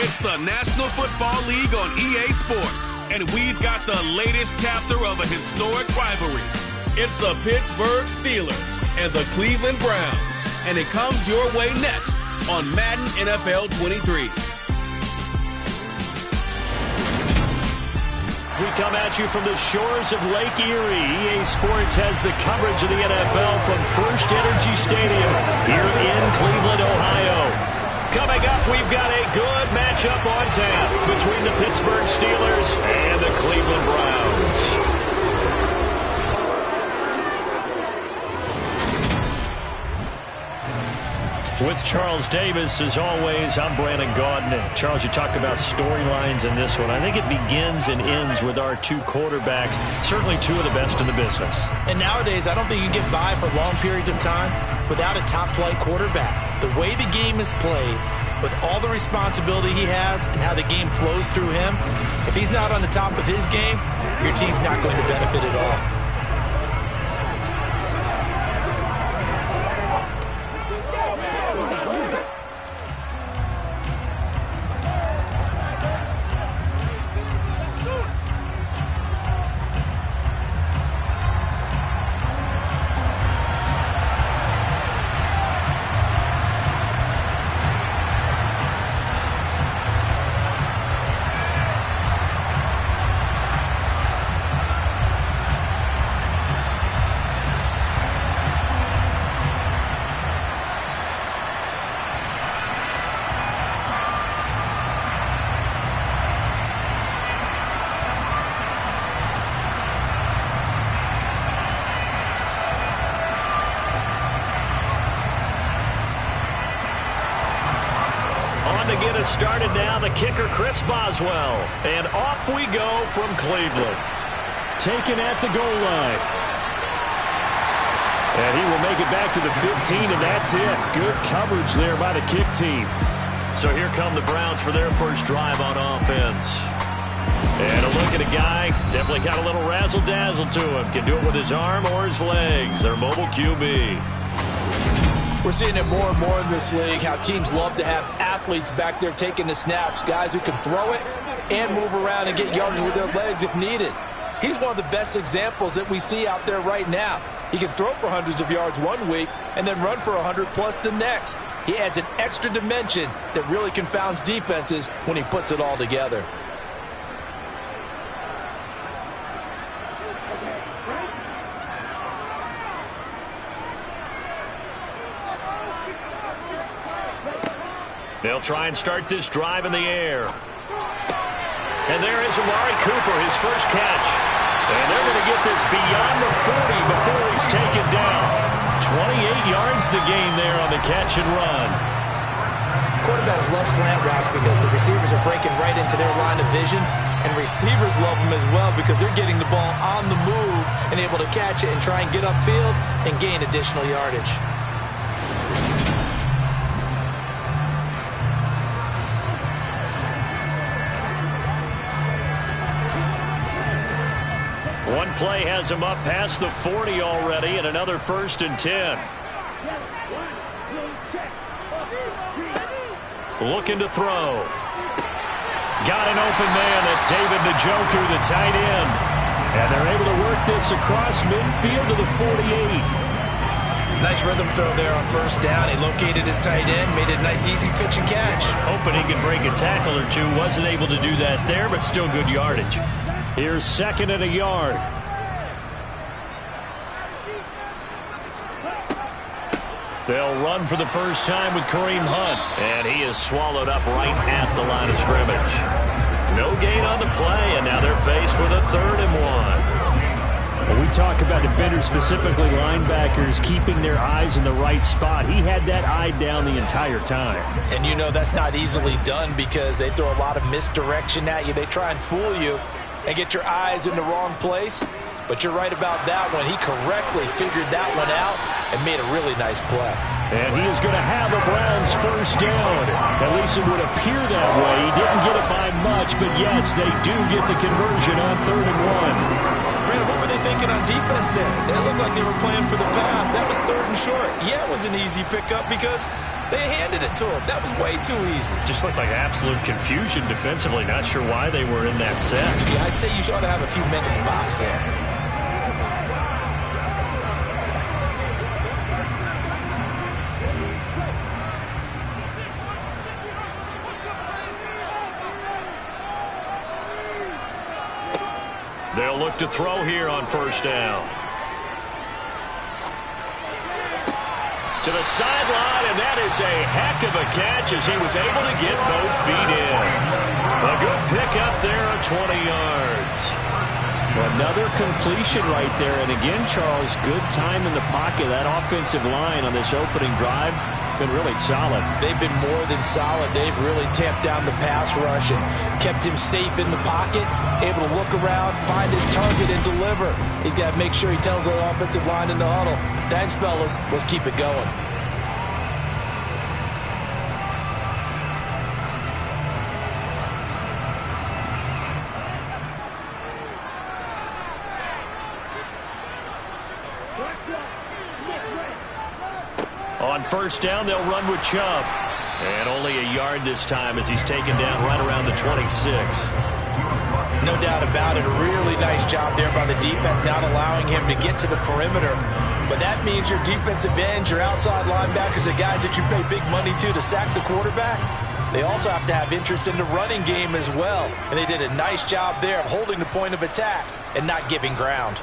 It's the National Football League on EA Sports, and we've got the latest chapter of a historic rivalry. It's the Pittsburgh Steelers and the Cleveland Browns, and it comes your way next on Madden NFL 23. We come at you from the shores of Lake Erie. EA Sports has the coverage of the NFL from First Energy Stadium here in Cleveland, Ohio. Coming up, we've got a good matchup on tap between the Pittsburgh Steelers and the Cleveland Browns. With Charles Davis, as always, I'm Brandon Gaudin. And Charles, you talk about storylines in this one. I think it begins and ends with our two quarterbacks, certainly two of the best in the business. And nowadays, I don't think you get by for long periods of time without a top-flight quarterback. The way the game is played, with all the responsibility he has and how the game flows through him, if he's not on the top of his game, your team's not going to benefit at all. Started now, the kicker, Chris Boswell. And off we go from Cleveland. Taken at the goal line. And he will make it back to the 15, and that's it. Good coverage there by the kick team. So here come the Browns for their first drive on offense. And a look at a guy, definitely got a little razzle-dazzle to him. Can do it with his arm or his legs. Their mobile QB. We're seeing it more and more in this league, how teams love to have athletes back there taking the snaps, guys who can throw it and move around and get yardage with their legs if needed. He's one of the best examples that we see out there right now. He can throw for hundreds of yards one week and then run for 100+ the next. He adds an extra dimension that really confounds defenses when he puts it all together. They'll try and start this drive in the air. And there is Amari Cooper, his first catch. And they're going to get this beyond the 40 before he's taken down. 28 yards the gain there on the catch and run. Quarterbacks love slant routes because the receivers are breaking right into their line of vision. And receivers love them as well because they're getting the ball on the move and able to catch it and try and get upfield and gain additional yardage. One play has him up past the 40 already, and another 1st and 10. Looking to throw. Got an open man. That's David Njoku, the tight end. And they're able to work this across midfield to the 48. Nice rhythm throw there on 1st down. He located his tight end, made it a nice, easy pitch and catch. Hoping he could break a tackle or two. Wasn't able to do that there, but still good yardage. Here's 2nd and a yard. They'll run for the first time with Kareem Hunt. And he is swallowed up right at the line of scrimmage. No gain on the play, and now they're faced with a 3rd and 1. When we talk about defenders, specifically linebackers, keeping their eyes in the right spot, he had that eye down the entire time. And you know that's not easily done because they throw a lot of misdirection at you. They try and fool you and get your eyes in the wrong place. But you're right about that one. He correctly figured that one out and made a really nice play. And he is going to have a Browns first down. At least it would appear that way. He didn't get it by much, but yes, they do get the conversion on 3rd and 1. Brandon, what were they thinking on defense there? They looked like they were playing for the pass. That was 3rd and short. Yeah, it was an easy pickup because They handed it to him. That was way too easy. Just looked like absolute confusion defensively. Not sure why they were in that set. Yeah, I'd say you ought to have a few men in the box there. They'll look to throw here on first down. To the sideline, and that is a heck of a catch as he was able to get both feet in. A good pickup there of 20 yards. Another completion right there. And again, Charles, good time in the pocket. That offensive line on this opening drive been really solid. They've been more than solid. They've really tamped down the pass rush and kept him safe in the pocket, able to look around, find his target, and deliver. He's got to make sure he tells the offensive line in the huddle, thanks, fellas. Let's keep it going. On first down, they'll run with Chubb. And only a yard this time as he's taken down right around the 26. No doubt about it. A really nice job there by the defense, not allowing him to get to the perimeter. But that means your defensive ends, your outside linebackers, the guys that you pay big money to sack the quarterback, they also have to have interest in the running game as well. And they did a nice job there of holding the point of attack and not giving ground.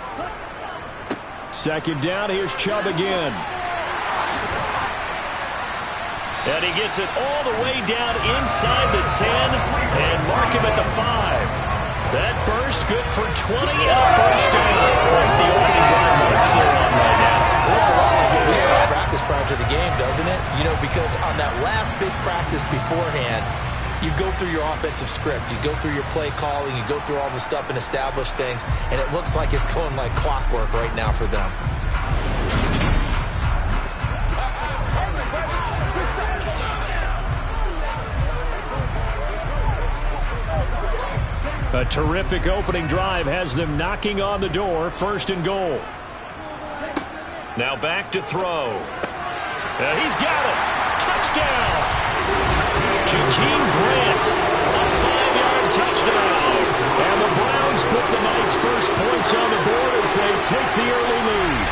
Second down, here's Chubb again. And he gets it all the way down inside the 10 and mark him at the 5. That burst good for 20 and a first down. Quite the opening drive march they're on right now. Looks a lot like what we saw in practice prior to the game, doesn't it? You know, because on that last big practice beforehand, you go through your offensive script. You go through your play calling. You go through all the stuff and establish things. And it looks like it's going like clockwork right now for them. A terrific opening drive has them knocking on the door. First and goal. Now back to throw. He's got it. Touchdown. Jakeem Grant. A 5-yard touchdown. And the Browns put the Knights' first points on the board as they take the early lead.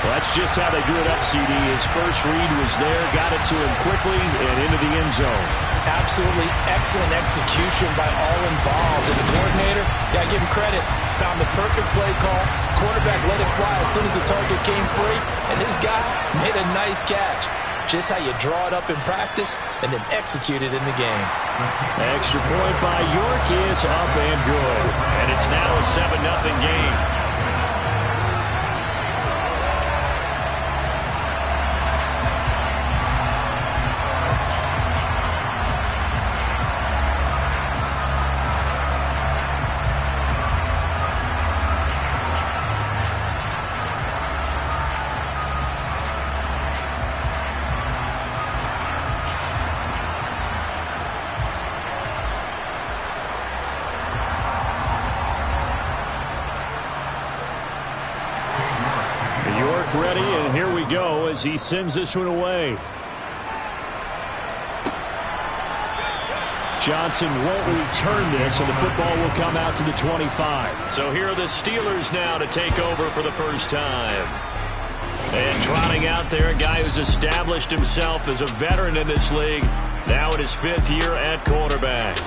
That's just how they drew it up, CD. His first read was there, got it to him quickly, and into the end zone. Absolutely excellent execution by all involved. And the coordinator, got to give him credit, found the perfect play call. Quarterback let it fly as soon as the target came free, and his guy made a nice catch. Just how you draw it up in practice and then execute it in the game. Extra point by York is up and good. And it's now a 7-0 game. Ready, and here we go as he sends this one away. Johnson won't return this, and the football will come out to the 25. So here are the Steelers now to take over for the first time. And trotting out there, a guy who's established himself as a veteran in this league, now in his 5th year at quarterback.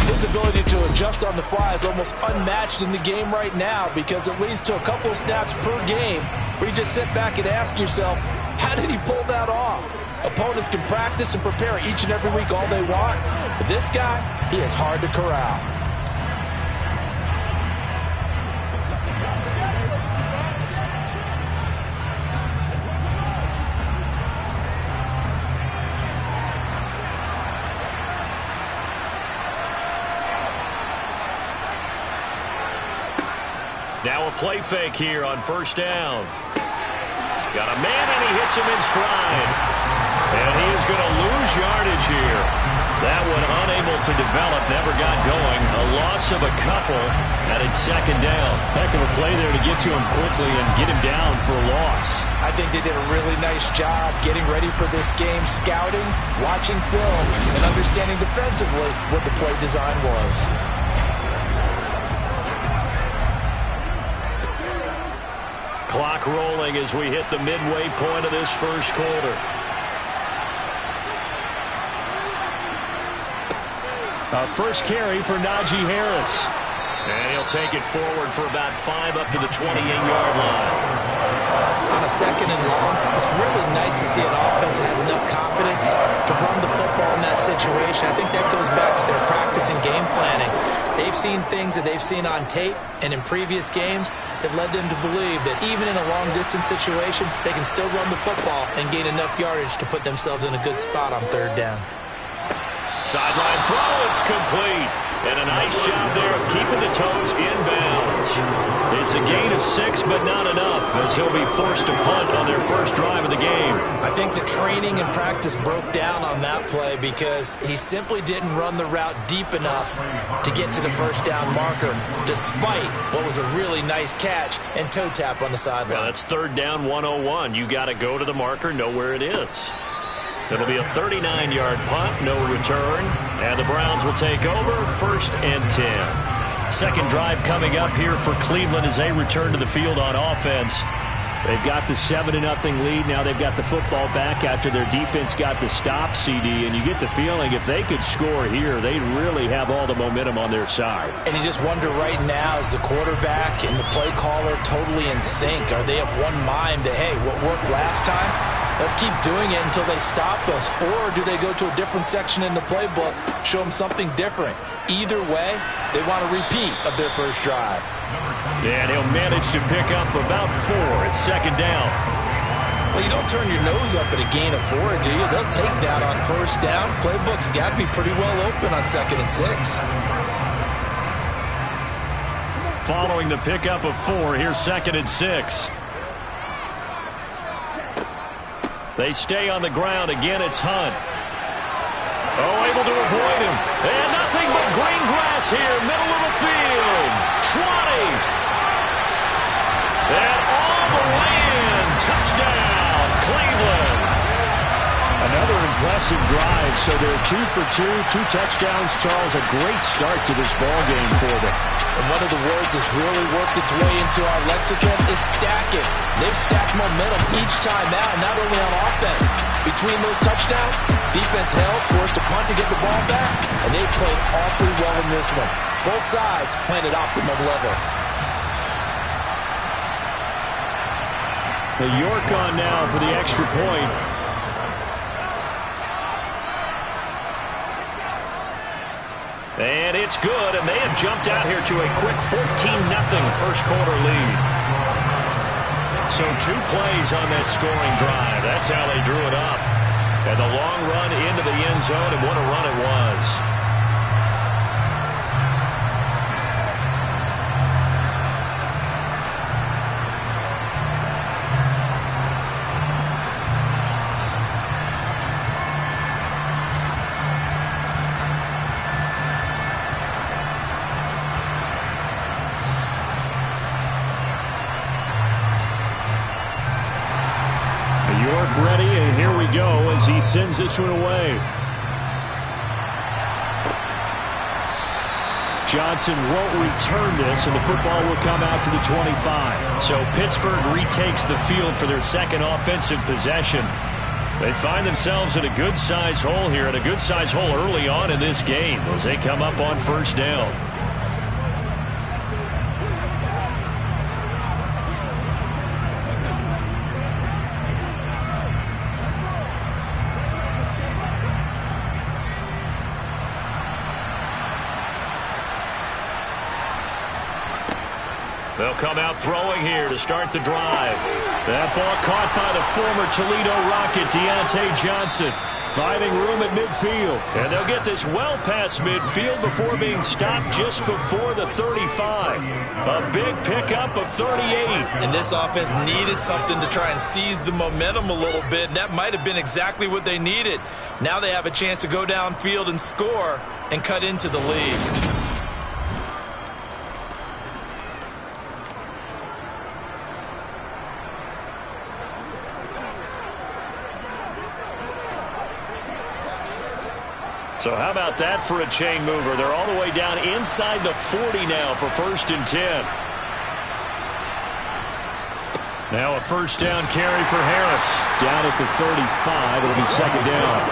His ability to adjust on the fly is almost unmatched in the game right now because it leads to a couple of snaps per game where you just sit back and ask yourself, how did he pull that off? Opponents can practice and prepare each and every week all they want, but this guy, he is hard to corral. Now a play fake here on first down. Got a man, and he hits him in stride. And he is going to lose yardage here. That one unable to develop, never got going. A loss of a couple, and it's second down. Heck of a play there to get to him quickly and get him down for a loss. I think they did a really nice job getting ready for this game, scouting, watching film, and understanding defensively what the play design was. Clock rolling as we hit the midway point of this first quarter. Our first carry for Najee Harris. And he'll take it forward for about 5 up to the 28-yard line. On a second and long, it's really nice to see an offense that has enough confidence to run the football in that situation. I think that goes back to their practice and game planning. They've seen things that they've seen on tape and in previous games that led them to believe that even in a long-distance situation, they can still run the football and gain enough yardage to put themselves in a good spot on third down. Sideline throw, it's complete. And a nice job there of keeping the toes in bounds. It's a gain of 6, but not enough, as he'll be forced to punt on their first drive of the game. I think the training and practice broke down on that play because he simply didn't run the route deep enough to get to the first down marker, despite what was a really nice catch and toe tap on the sideline. Well, that's third down 101. You got to go to the marker, know where it is. It'll be a 39-yard punt, no return, and the Browns will take over, first and 10. Second drive coming up here for Cleveland as they return to the field on offense. They've got the 7-0 lead. Now they've got the football back after their defense got the stop, CD, and you get the feeling if they could score here, they'd really have all the momentum on their side. And you just wonder right now, is the quarterback and the play caller totally in sync? Are they of one mind that, hey, what worked last time? Let's keep doing it until they stop us. Or do they go to a different section in the playbook, show them something different? Either way, they want a repeat of their first drive. And he'll manage to pick up about 4 at second down. Well, you don't turn your nose up at a gain of 4, do you? They'll take that on first down. Playbook's got to be pretty well open on 2nd and 6. Following the pickup of 4, here's 2nd and 6. They stay on the ground. Again, it's Hunt. Oh, able to avoid him. And nothing but green grass here, middle of the field. 20. And all the way in. Touchdown, Cleveland. Another impressive drive. So they're 2 for 2, 2 touchdowns. Charles, a great start to this ball game for them. And one of the words that's really worked its way into our lexicon is stacking. They've stacked momentum each time out, not only on offense. Between those touchdowns, defense held, forced to punt to get the ball back, and they played awfully well in this one. Both sides playing at optimum level. The York on now for the extra point. And it's good, and they have jumped out here to a quick 14-0 first quarter lead. So 2 plays on that scoring drive. That's how they drew it up. And the long run into the end zone, and what a run it was. Ready, and here we go as he sends this one away. Johnson won't return this, and the football will come out to the 25. So Pittsburgh retakes the field for their second offensive possession. They find themselves in a good-sized hole here, and a good-sized hole early on in this game as they come up on first down. They'll come out throwing here to start the drive. That ball caught by the former Toledo Rocket, Deontay Johnson. Finding room at midfield. And they'll get this well past midfield before being stopped just before the 35. A big pickup of 38. And this offense needed something to try and seize the momentum a little bit. And that might have been exactly what they needed. Now they have a chance to go downfield and score and cut into the lead. So how about that for a chain mover? They're all the way down inside the 40 now for 1st and 10. Now a first down carry for Harris. Down at the 35. It'll be 2nd down.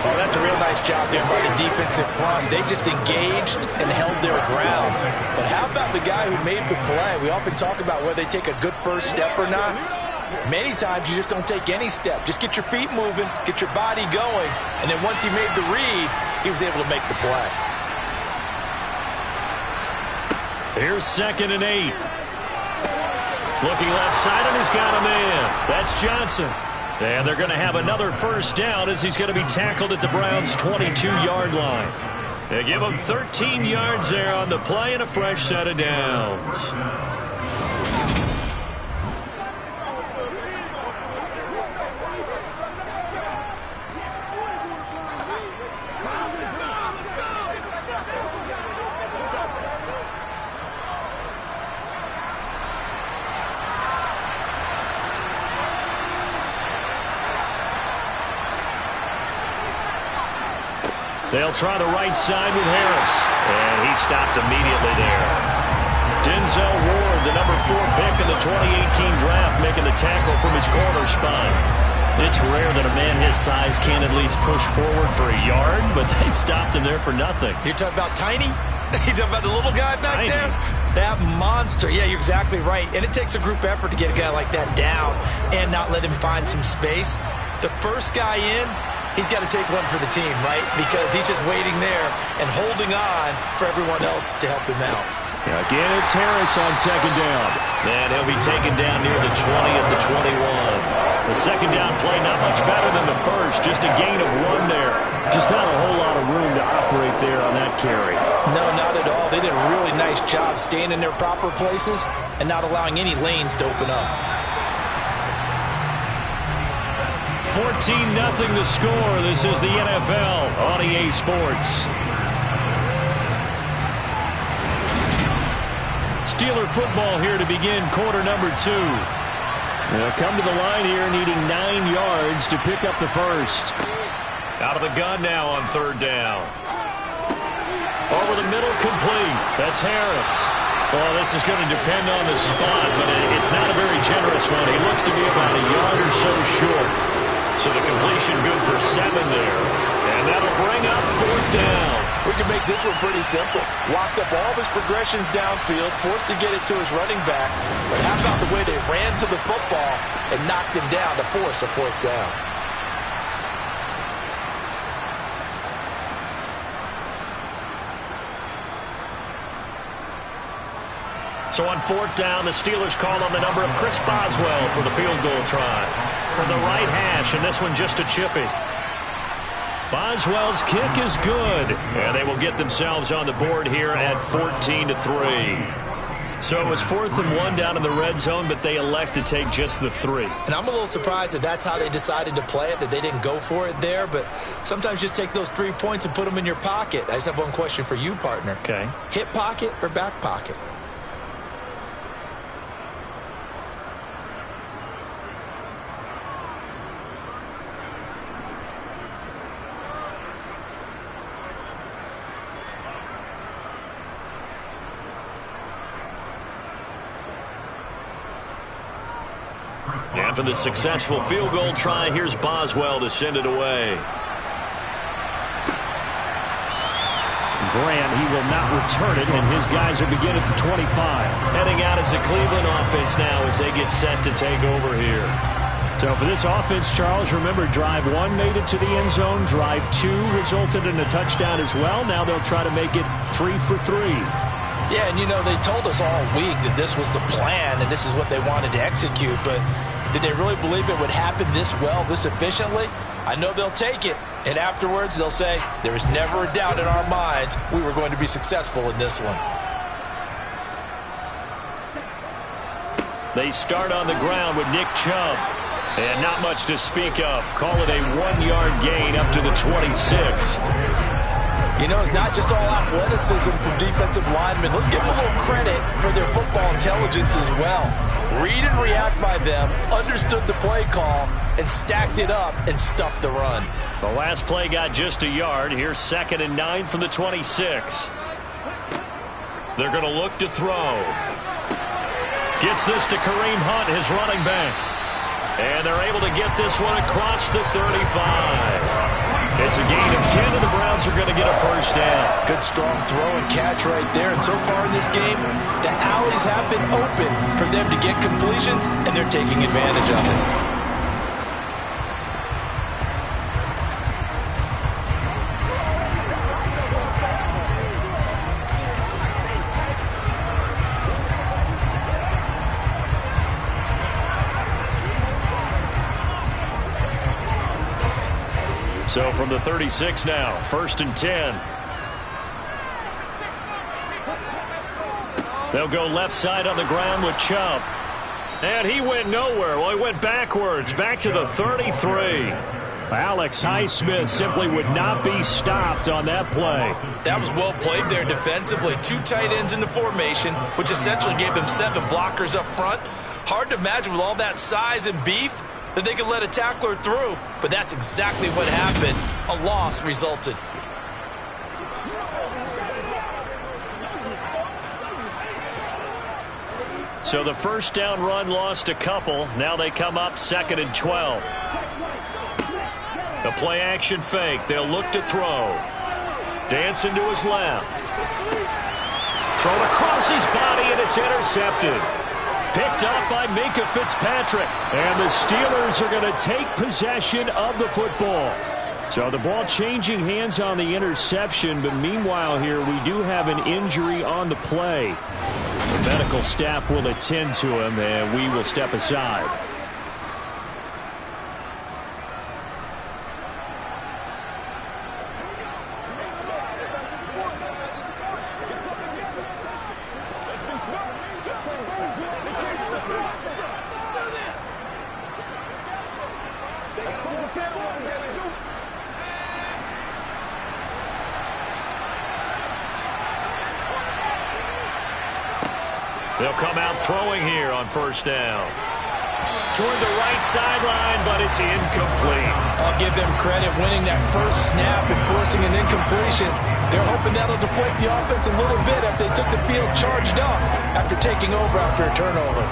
Oh, that's a real nice job there by the defensive front. They just engaged and held their ground. But how about the guy who made the play? We often talk about whether they take a good first step or not. Many times you just don't take any step. Just get your feet moving, get your body going, and then once he made the read, he was able to make the play. Here's 2nd and 8. Looking left side, and he's got a man. That's Johnson. And they're going to have another first down as he's going to be tackled at the Browns' 22-yard line. They give him 13 yards there on the play and a fresh set of downs. They'll try the right side with Harris. And he stopped immediately there. Denzel Ward, the number 4 pick in the 2018 draft, making the tackle from his corner spot. It's rare that a man his size can at least push forward for a yard, but they stopped him there for nothing. You're talking about tiny? You're talking about the little guy back Tiny. there? That monster. Yeah, you're exactly right. And it takes a group effort to get a guy like that down and not let him find some space. The first guy in, he's got to take one for the team, right? Because he's just waiting there and holding on for everyone else to help him out. Again, it's Harris on 2nd down. And he'll be taken down near the 20 at the 21. The 2nd down play not much better than the first. Just a gain of 1 there. Just not a whole lot of room to operate there on that carry. No, not at all. They did a really nice job staying in their proper places and not allowing any lanes to open up. 14-0 the score. This is the NFL on EA Sports. Steeler football here to begin quarter number 2. They'll come to the line here needing 9 yards to pick up the first. Out of the gun now on 3rd down. Over the middle, complete. That's Harris. Well, this is going to depend on the spot, but it's not a very generous one. He looks to be about a yard or so short. So the completion good for 7 there. And that'll bring up 4th down. We can make this one pretty simple. Walked up all of his progressions downfield, forced to get it to his running back. But how about the way they ran to the football and knocked him down to force a 4th down? So on 4th down, the Steelers call on the number of Chris Boswell for the field goal try. From the right hash, and this one just a chippy. Boswell's kick is good. And they will get themselves on the board here at 14-3. So it was 4th and 1 down in the red zone, but they elect to take just the 3. And I'm a little surprised that that's how they decided to play it, that they didn't go for it there. But sometimes just take those 3 points and put them in your pocket. I just have one question for you, partner. Okay. Hip pocket or back pocket? After the successful field goal try, here's Boswell to send it away. Grant, he will not return it, and his guys will begin at the 25. Heading out as the Cleveland offense now as they get set to take over here. So for this offense, Charles, remember, drive 1 made it to the end zone. Drive 2 resulted in a touchdown as well. Now they'll try to make it 3 for 3. Yeah, and you know, they told us all week that this was the plan and this is what they wanted to execute, but Did they really believe it would happen this well, this efficiently? I know they'll take it, and afterwards they'll say, there was never a doubt in our minds we were going to be successful in this one. They start on the ground with Nick Chubb. And not much to speak of. Call it a 1-yard gain up to the 26. You know, it's not just all athleticism from defensive linemen. Let's give them a little credit for their football intelligence as well. Read and react by them, understood the play call, and stacked it up and stuffed the run. The last play got just a yard. Here's 2nd and 9 from the 26. They're going to look to throw. Gets this to Kareem Hunt, his running back. And they're able to get this one across the 35. It's a gain of 10, and the Browns are going to get a first down. Good strong throw and catch right there. And so far in this game, the alleys have been open for them to get completions, and they're taking advantage of it. So from the 36 now, 1st and 10. They'll go left side on the ground with Chubb. And he went nowhere. Well, he went backwards, back to the 33. Alex Highsmith simply would not be stopped on that play. That was well played there defensively. 2 tight ends in the formation, which essentially gave them 7 blockers up front. Hard to imagine with all that size and beef that they could let a tackler through, but that's exactly what happened. A loss resulted. So the first down run lost a couple. Now they come up 2nd and 12. The play action fake. They'll look to throw. Dancing to his left. Thrown across his body, and it's intercepted. Picked up by Minkah Fitzpatrick. And the Steelers are going to take possession of the football. So the ball changing hands on the interception, but meanwhile here we do have an injury on the play. The medical staff will attend to him, and we will step aside. They'll come out throwing here on 1st down. Toward the right sideline, but it's incomplete. I'll give them credit winning that first snap and forcing an incompletion. They're hoping that'll deflate the offense a little bit if they took the field charged up after taking over after a turnover.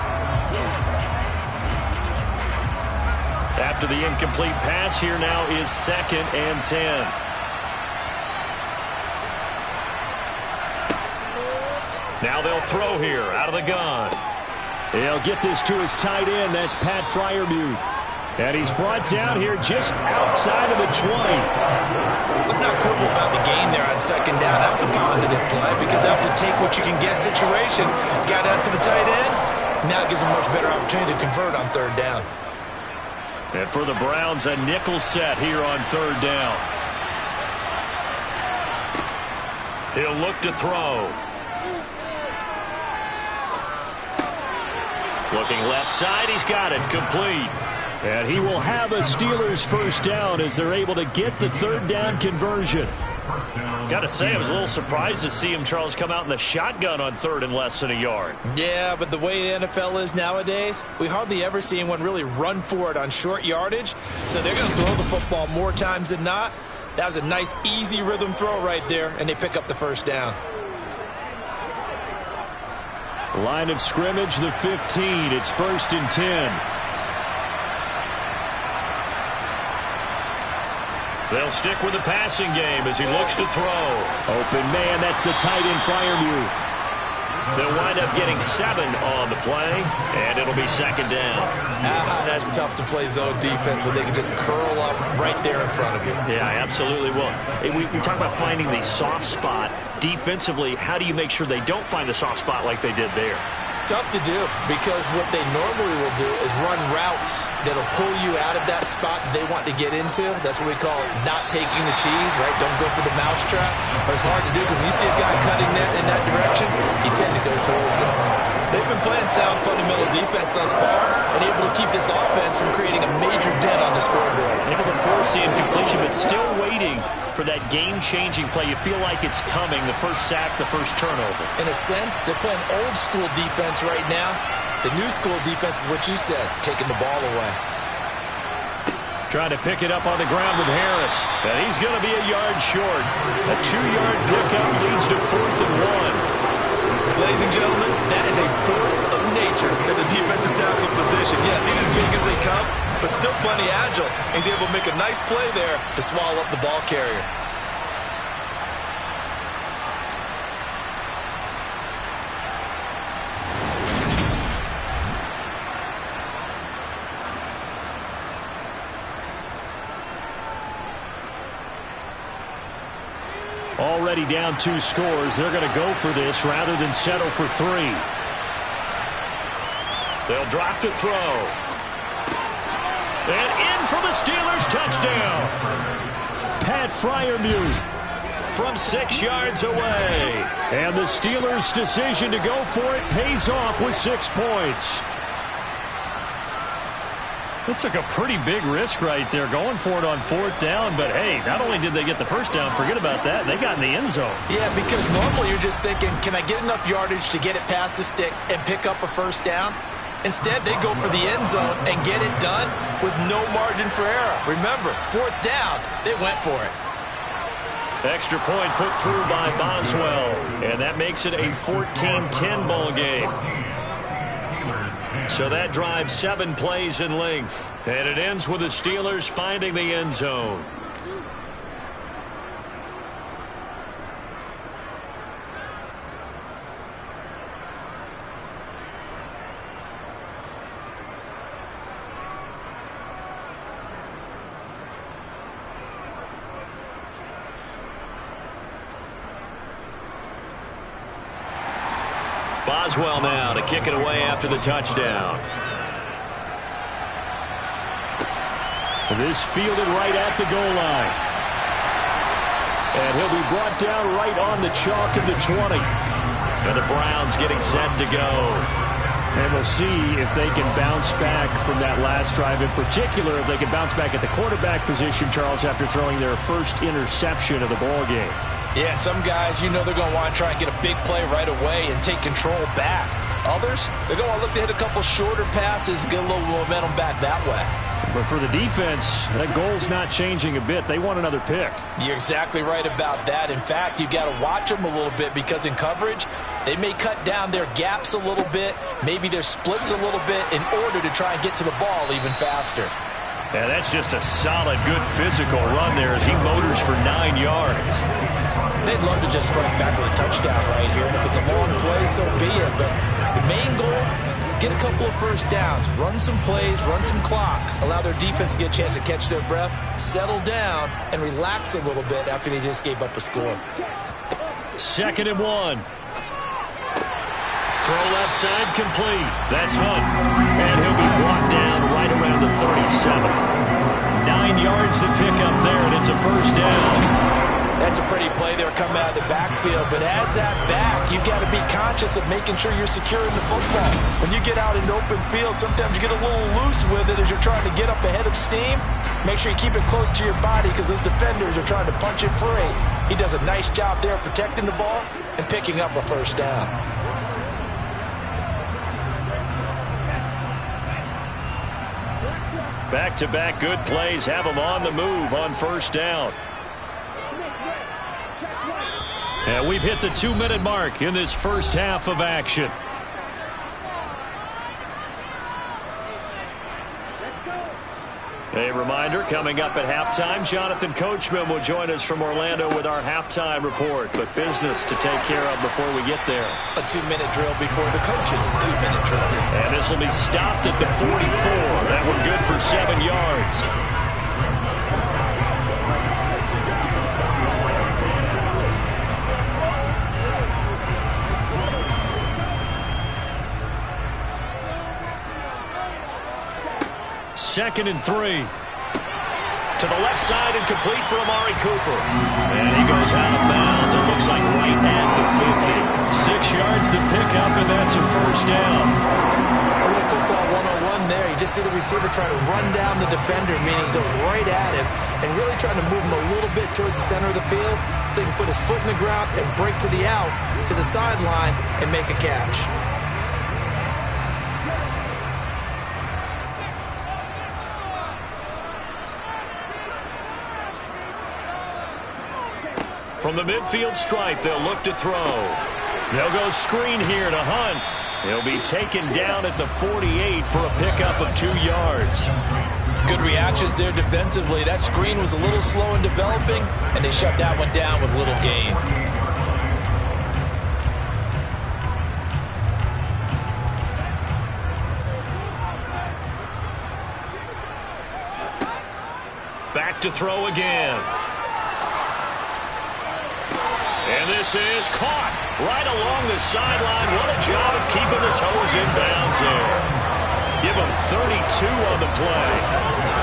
After the incomplete pass, here now is 2nd and 10. Now they'll throw here out of the gun. He'll get this to his tight end. That's Pat Freiermuth. And he's brought down here just outside of the 20. Let's not quibble about the gain there on 2nd down. That was a positive play because that was a take-what-you-can-get situation. Got out to the tight end. Now it gives him a much better opportunity to convert on 3rd down. And for the Browns, a nickel set here on 3rd down. He'll look to throw. Looking left side, he's got it, complete. And he will have a Steelers first down as they're able to get the 3rd down conversion. Got to say, I was a little surprised to see him, Charles, come out in the shotgun on 3rd and less than a yard. Yeah, but the way the NFL is nowadays, we hardly ever see anyone really run for it on short yardage. So they're going to throw the football more times than not. That was a nice, easy rhythm throw right there, and they pick up the first down. Line of scrimmage, the 15. It's 1st and 10. They'll stick with the passing game as he looks to throw. Open man, that's the tight end Freiermuth. They'll wind up getting 7 on the play, and it'll be 2nd down. That's tough to play zone defense when they can just curl up right there in front of you. Yeah, absolutely will. We talk about finding the soft spot. Defensively, how do you make sure they don't find the soft spot like they did there? Tough to do, because what they normally will do is run routes that'll pull you out of that spot that they want to get into. That's what we call not taking the cheese, right? Don't go for the mousetrap. But it's hard to do because when you see a guy cutting that in that direction, you tend to go towards him. They've been playing sound fundamental defense thus far and able to keep this offense from creating a major dent on the scoreboard. Able to force the incompletion, but still waiting for that game-changing play. You feel like it's coming, the first sack, the first turnover. In a sense, they're playing old-school defense right now. The new-school defense is what you said, taking the ball away. Trying to pick it up on the ground with Harris. And he's going to be a yard short. A 2-yard pickup leads to 4th and 1. Ladies and gentlemen, that is a force of nature in the defensive tackle position. Yes, he's as big as they come, but still plenty agile. He's able to make a nice play there to swallow up the ball carrier. Already down 2 scores. They're going to go for this rather than settle for 3. They'll drop to throw. And in for the Steelers, touchdown. Pat Freiermuth from 6 yards away. And the Steelers' decision to go for it pays off with 6 points. It took a pretty big risk right there going for it on 4th down. But, hey, not only did they get the first down, forget about that, they got in the end zone. Yeah, because normally you're just thinking, can I get enough yardage to get it past the sticks and pick up a first down? Instead, they go for the end zone and get it done with no margin for error. Remember, 4th down, they went for it. Extra point put through by Boswell. And that makes it a 14-10 ball game. So that drives 7 plays in length. And it ends with the Steelers finding the end zone. Boswell now to kick it away after the touchdown. This fielded right at the goal line. And he'll be brought down right on the chalk of the 20. And the Browns getting set to go. And we'll see if they can bounce back from that last drive. In particular, if they can bounce back at the quarterback position, Charles, after throwing their first interception of the ball game. Yeah, some guys, you know they're going to want to try and get a big play right away and take control back. Others, they're going to look to hit a couple shorter passes and get a little momentum back that way. But for the defense, that goal's not changing a bit. They want another pick. You're exactly right about that. In fact, you've got to watch them a little bit because in coverage, they may cut down their gaps a little bit, maybe their splits a little bit in order to try and get to the ball even faster. Yeah, that's just a solid, good physical run there as he motors for 9 yards. They'd love to just strike back with a touchdown right here, and if it's a long play, so be it. But the main goal, get a couple of first downs, run some plays, run some clock, allow their defense to get a chance to catch their breath, settle down, and relax a little bit after they just gave up a score. 2nd and 1. Throw left side complete. That's Hunt. And he'll be brought down right around the 37. 9 yards to pick up there, and it's a first down. That's a pretty play there coming out of the backfield. But as that back, you've got to be conscious of making sure you're securing the football. When you get out in open field, sometimes you get a little loose with it as you're trying to get up ahead of steam. Make sure you keep it close to your body because those defenders are trying to punch it free. He does a nice job there protecting the ball and picking up a first down. Back-to-back good plays have them on the move on first down. And we've hit the 2-minute mark in this first half of action. A reminder, coming up at halftime, Jonathan Coachman will join us from Orlando with our halftime report. But business to take care of before we get there. A 2-minute drill before the coach's 2-minute drill. And this will be stopped at the 44. That one good for 7 yards. 2nd and 3. To the left side and complete for Amari Cooper. And he goes out of bounds. It looks like right at the 50. 6 yards to pick up, and that's a first down. A little football 101 there. You just see the receiver try to run down the defender, meaning he goes right at him and really trying to move him a little bit towards the center of the field so he can put his foot in the ground and break to the out, to the sideline, and make a catch. From the midfield stripe, they'll look to throw. They'll go screen here to Hunt. He'll be taken down at the 48 for a pickup of 2 yards. Good reactions there defensively. That screen was a little slow in developing, and they shut that one down with little gain. Back to throw again. And this is caught right along the sideline. What a job of keeping the toes in bounds there. Give him 32 on the play.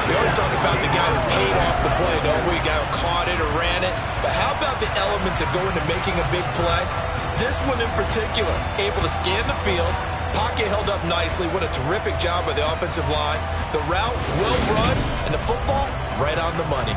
We always talk about the guy who paid off the play, don't we? The guy who caught it or ran it. But how about the elements that go into making a big play? This one in particular, able to scan the field. Pocket held up nicely. What a terrific job by the offensive line. The route, well run, and the football, right on the money.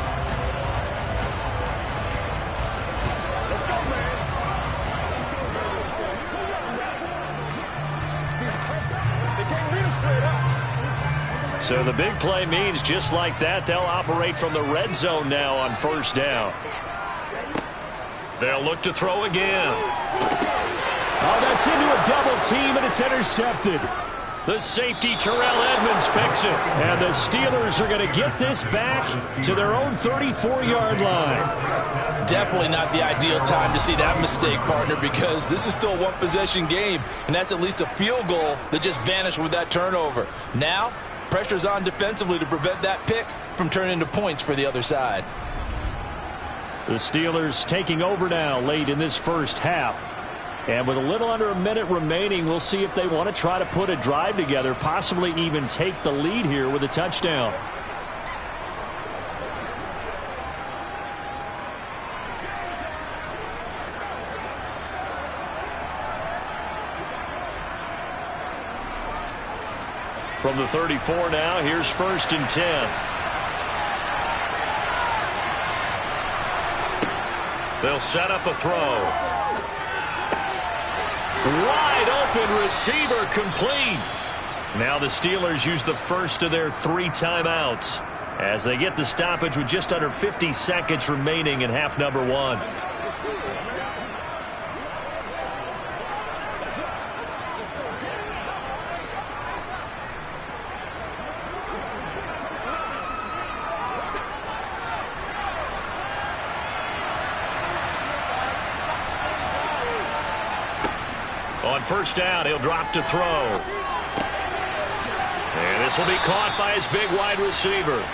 So the big play means just like that, they'll operate from the red zone now on first down. They'll look to throw again. Oh, that's into a double team, and it's intercepted. The safety, Terrell Edmonds, picks it. And the Steelers are going to get this back to their own 34-yard line. Definitely not the ideal time to see that mistake, partner, because this is still a one-possession game, and that's at least a field goal that just vanished with that turnover. Now, pressure's on defensively to prevent that pick from turning into points for the other side. The Steelers taking over now late in this first half. And with a little under a minute remaining, we'll see if they want to try to put a drive together, possibly even take the lead here with a touchdown. From the 34 now, here's 1st and 10. They'll set up a throw. Wide open receiver complete. Now the Steelers use the first of their 3 timeouts as they get the stoppage with just under 50 seconds remaining in half number 1. On first down, he'll drop to throw. And this will be caught by his big wide receiver.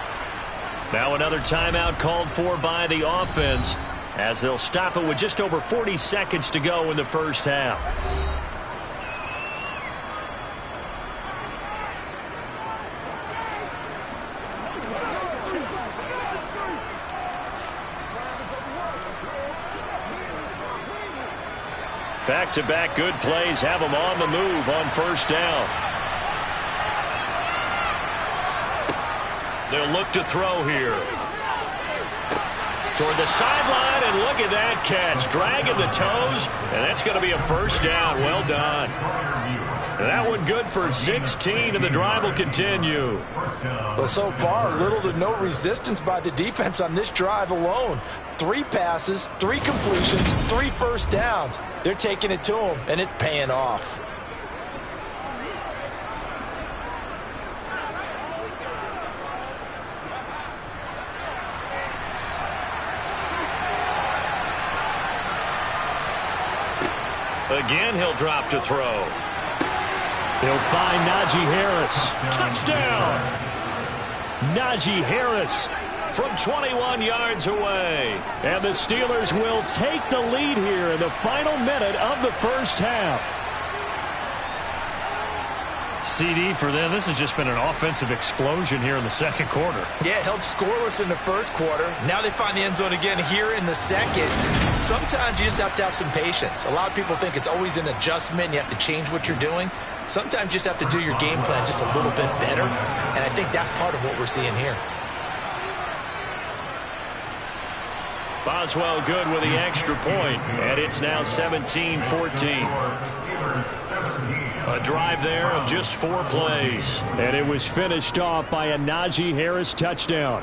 Now another timeout called for by the offense as they'll stop it with just over 40 seconds to go in the first half. Back-to-back good plays have them on the move on first down. They'll look to throw here. Toward the sideline, and look at that catch. Dragging the toes, and that's going to be a first down. Well done. That one good for 16, and the drive will continue. Well, so far, little to no resistance by the defense on this drive alone. 3 passes, 3 completions, 3 first downs. They're taking it to them, and it's paying off. Again, he'll drop to throw. He'll find Najee Harris. Touchdown! Najee Harris from 21 yards away. And the Steelers will take the lead here in the final minute of the first half. CD for them. This has just been an offensive explosion here in the second quarter. Yeah, held scoreless in the first quarter. Now they find the end zone again here in the second. Sometimes you just have to have some patience. A lot of people think it's always an adjustment. You have to change what you're doing. Sometimes you just have to do your game plan just a little bit better. And I think that's part of what we're seeing here. Boswell good with the extra point, and it's now 17-14. A drive there of just 4 plays. And it was finished off by a Najee Harris touchdown.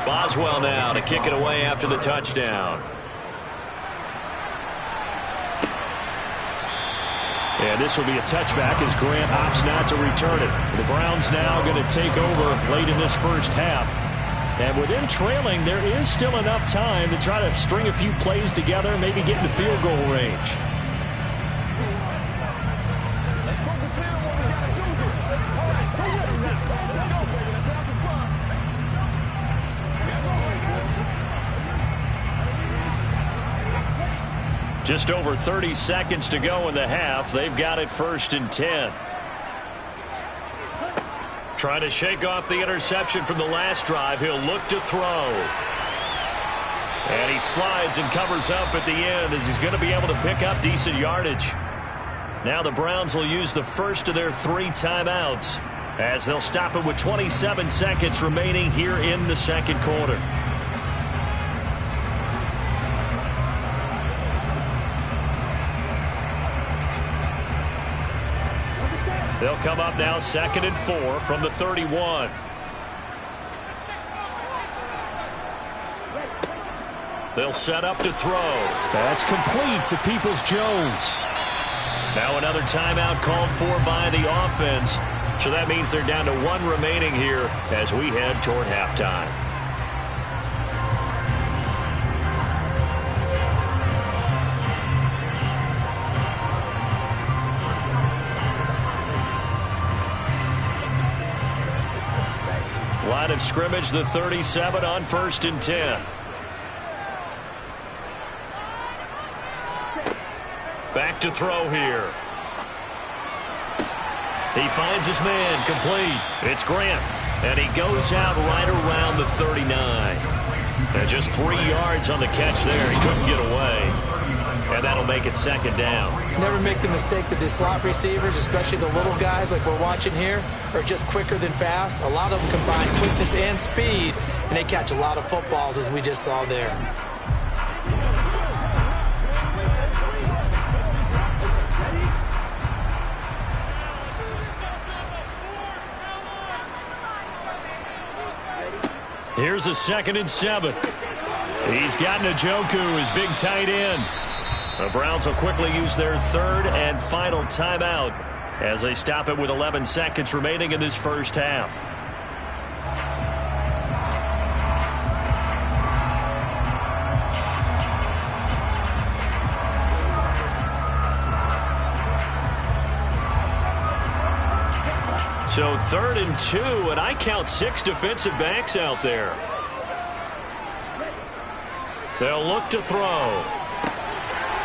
Boswell now to kick it away after the touchdown. And this will be a touchback as Grant opts not to return it. The Browns now going to take over late in this first half. And with them trailing, there is still enough time to try to string a few plays together, maybe get into field goal range. Just over 30 seconds to go in the half. They've got it 1st and 10. Trying to shake off the interception from the last drive. He'll look to throw. And he slides and covers up at the end as he's going to be able to pick up decent yardage. Now the Browns will use the first of their 3 timeouts as they'll stop it with 27 seconds remaining here in the second quarter. They'll come up now 2nd and 4 from the 31. They'll set up to throw. That's complete to Peoples-Jones. Now another timeout called for by the offense. So that means they're down to 1 remaining here as we head toward halftime. Line of scrimmage, the 37 on 1st and 10. Back to throw here. He finds his man, complete. It's Grant, and he goes out right around the 39. And just 3 yards on the catch there. He couldn't get away. And that'll make it 2nd down. Never make the mistake that the slot receivers, especially the little guys like we're watching here, are just quicker than fast. A lot of them combine quickness and speed, and they catch a lot of footballs, as we just saw there. Here's a 2nd and 7. He's got Njoku, his big tight end. The Browns will quickly use their 3rd and final timeout as they stop it with 11 seconds remaining in this first half. So 3rd and 2, and I count 6 defensive backs out there. They'll look to throw.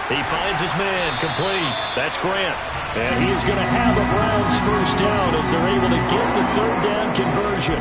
He finds his man, complete. That's Grant. And he is going to have a Browns first down as they're able to get the 3rd down conversion.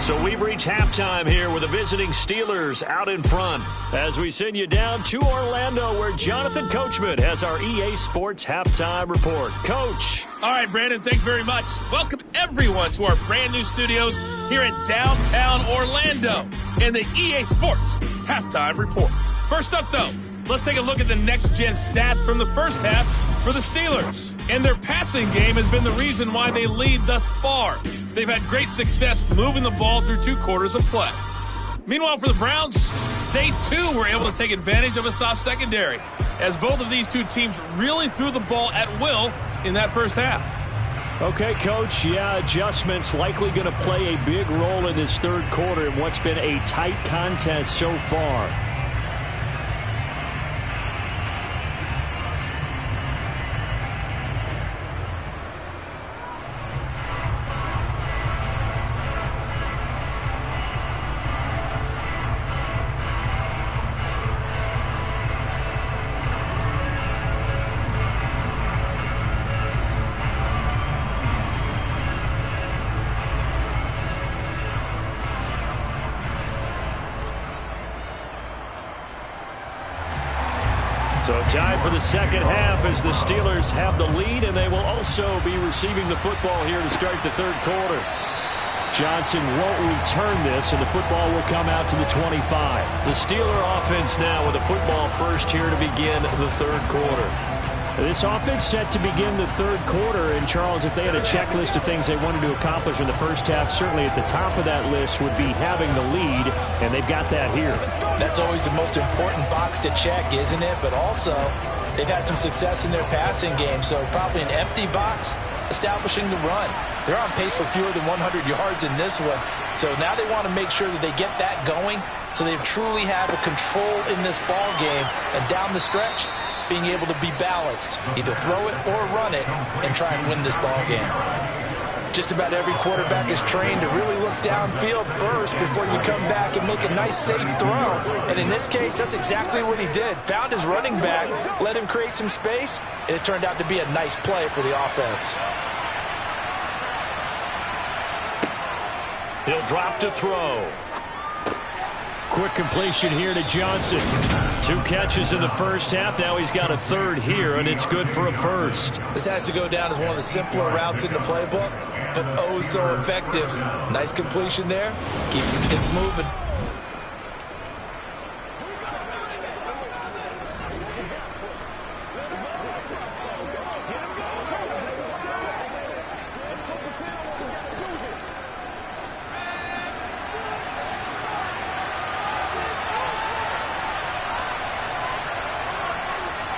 So we've reached halftime here with the visiting Steelers out in front as we send you down to Orlando where Jonathan Coachman has our EA Sports Halftime Report. Coach. All right, Brandon, thanks very much. Welcome everyone to our brand new studios here in downtown Orlando and the EA Sports Halftime Report. First up, though, let's take a look at the next-gen stats from the first half for the Steelers. And their passing game has been the reason why they lead thus far. They've had great success moving the ball through 2 quarters of play. Meanwhile, for the Browns, they too were able to take advantage of a soft secondary, as both of these 2 teams really threw the ball at will in that first half. Okay, Coach, yeah, adjustments likely going to play a big role in this third quarter in what's been a tight contest so far. So time for the second half as the Steelers have the lead, and they will also be receiving the football here to start the third quarter. Johnson won't return this, and the football will come out to the 25. The Steeler offense now with the football first here to begin the third quarter. This offense set to begin the third quarter, and Charles, if they had a checklist of things they wanted to accomplish in the first half, certainly at the top of that list would be having the lead, and they've got that here. That's always the most important box to check, isn't it? But also, they've had some success in their passing game, so probably an empty box establishing the run. They're on pace for fewer than 100 yards in this one, so now they want to make sure that they get that going so they truly have a control in this ball game, and down the stretch, being able to be balanced, either throw it or run it, and try and win this ball game. Just about every quarterback is trained to really look downfield first before you come back and make a nice, safe throw. And in this case, that's exactly what he did. Found his running back, let him create some space, and it turned out to be a nice play for the offense. He'll drop to throw. Quick completion here to Johnson. 2 catches in the first half. Now he's got a third here, and it's good for a first. This has to go down as one of the simpler routes in the playbook, but oh so effective. Nice completion there. Keeps the sticks moving.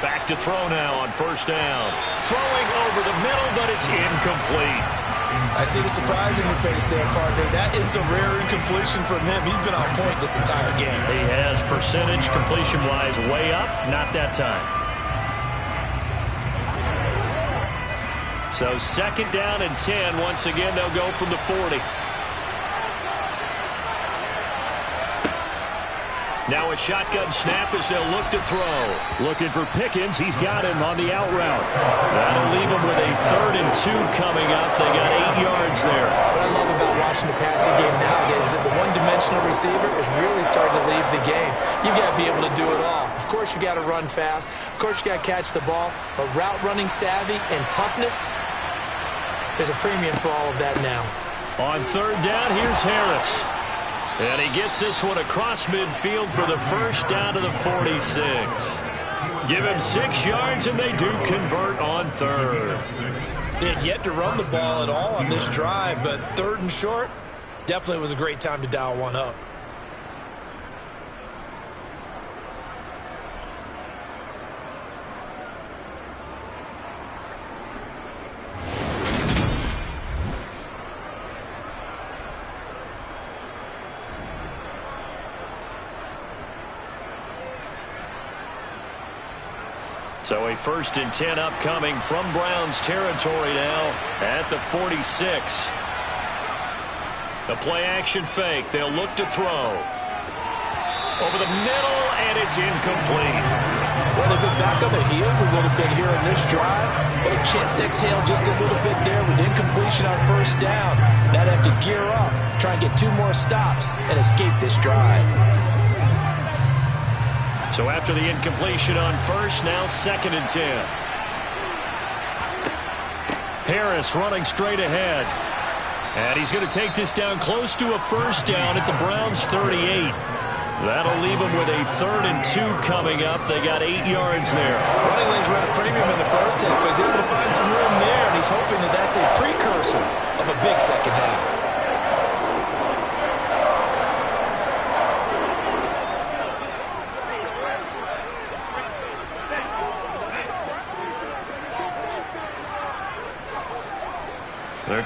Back to throw now on first down. Throwing over the middle, but it's incomplete. I see the surprise in your face there, partner. That is a rare incompletion from him. He's been on point this entire game. He has percentage completion-wise way up. Not that time. So second down and 10. Once again, they'll go from the 40. Now a shotgun snap as they'll look to throw. Looking for Pickens. He's got him on the out route. That'll leave him with a 3rd and 2 coming up. They got 8 yards there. What I love about watching the passing game nowadays is that the one-dimensional receiver is really starting to leave the game. You've got to be able to do it all. Of course, you got to run fast. Of course, you got to catch the ball. But route running savvy and toughness, there's a premium for all of that now. On 3rd down, here's Harris. And he gets this one across midfield for the first down to the 46. Give him 6 yards, and they do convert on 3rd. They had yet to run the ball at all on this drive, but 3rd and short, definitely was a great time to dial one up. So a 1st and 10 upcoming from Browns territory now at the 46. The play action fake. They'll look to throw. Over the middle, and it's incomplete. Well, they've been back on their heels a little bit here in this drive, but a chance to exhale just a little bit there with incompletion on first down. Now they have to gear up, try and get 2 more stops, and escape this drive. So after the incompletion on first, now 2nd and 10. Harris running straight ahead. And he's going to take this down close to a first down at the Browns' 38. That'll leave them with a 3rd and 2 coming up. They got 8 yards there. Running lanes ran a premium in the first half, but he's able to find some room there, and he's hoping that that's a precursor of a big second half.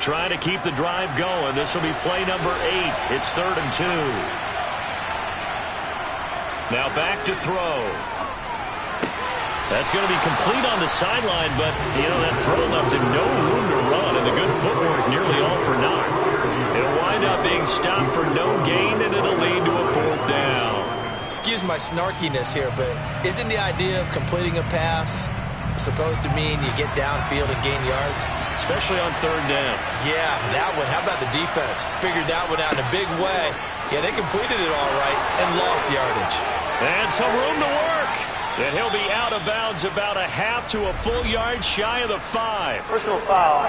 trying to keep the drive going. This will be play number 8. It's 3rd and 2. Now back to throw. That's going to be complete on the sideline, but, that throw left him no room to run, and the good footwork nearly all for naught. It'll wind up being stopped for no gain, and it'll lead to a 4th down. Excuse my snarkiness here, but isn't the idea of completing a pass supposed to mean you get downfield and gain yards? Especially on 3rd down. Yeah, that one. How about the defense? Figured that one out in a big way. Yeah, they completed it all right and lost yardage. And some room to work. And he'll be out of bounds about a half to a full yard shy of the 5. Personal foul,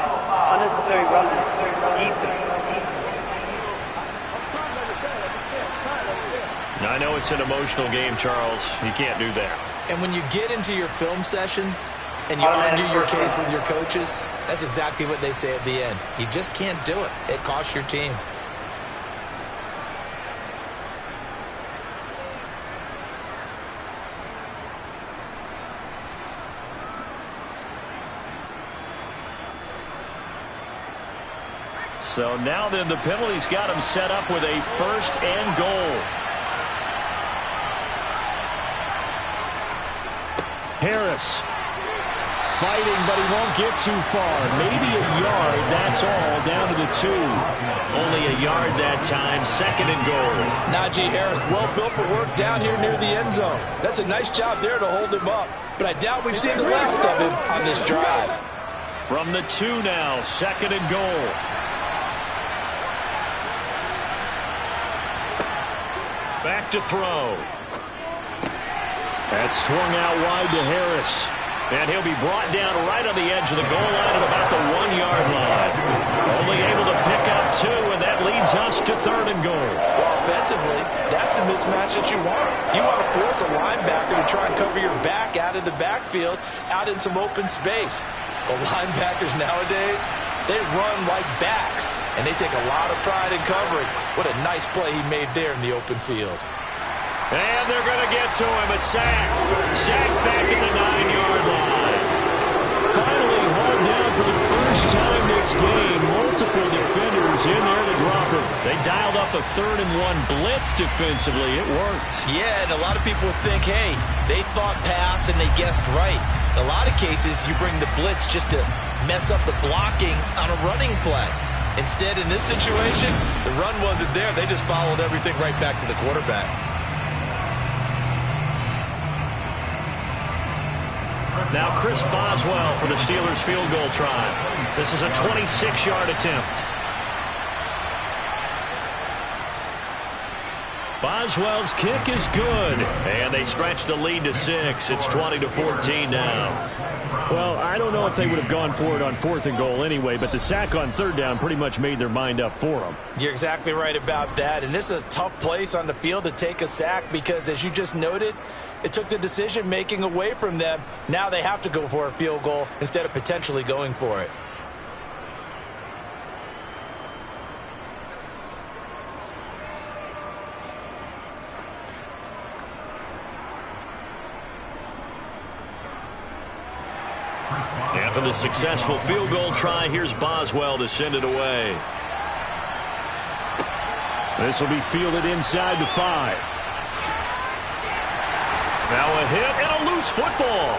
unnecessary roughness, defense. I know it's an emotional game, Charles. You can't do that. And when you get into your film sessions and you argue your case with your coaches, that's exactly what they say at the end. You just can't do it. It costs your team. So now then the penalty's got him set up with a 1st and goal. Harris fighting, but he won't get too far. Maybe a yard, that's all, down to the 2. Only a yard that time, 2nd and goal. Najee Harris, well built for work down here near the end zone. That's a nice job there to hold him up. But I doubt we've seen the last of him on this drive. From the 2 now, 2nd and goal. Back to throw. That's swung out wide to Harris. And he'll be brought down right on the edge of the goal line at about the 1-yard line. Only able to pick up 2, and that leads us to 3rd and goal. Well, offensively, that's the mismatch that you want. You want to force a linebacker to try and cover your back out of the backfield, out in some open space. But linebackers nowadays, they run like backs, and they take a lot of pride in covering. What a nice play he made there in the open field. And they're going to get to him. A sack. Sack back at the 9-yard line. Finally hauled down for the first time this game. Multiple defenders in there to drop him. They dialed up a 3rd and 1 blitz defensively. It worked. Yeah, and a lot of people would think, hey, they thought pass and they guessed right. In a lot of cases, you bring the blitz just to mess up the blocking on a running play. Instead, in this situation, the run wasn't there. They just followed everything right back to the quarterback. Now Chris Boswell for the Steelers field goal try. This is a 26-yard attempt. Boswell's kick is good. And they stretch the lead to 6. It's 20-14 now. Well, I don't know if they would have gone for it on 4th and goal anyway, but the sack on 3rd down pretty much made their mind up for them. You're exactly right about that. And this is a tough place on the field to take a sack because, as you just noted, it took the decision-making away from them. Now they have to go for a field goal instead of potentially going for it. After the successful field goal try, here's Boswell to send it away. This will be fielded inside the 5. Now a hit and a loose football.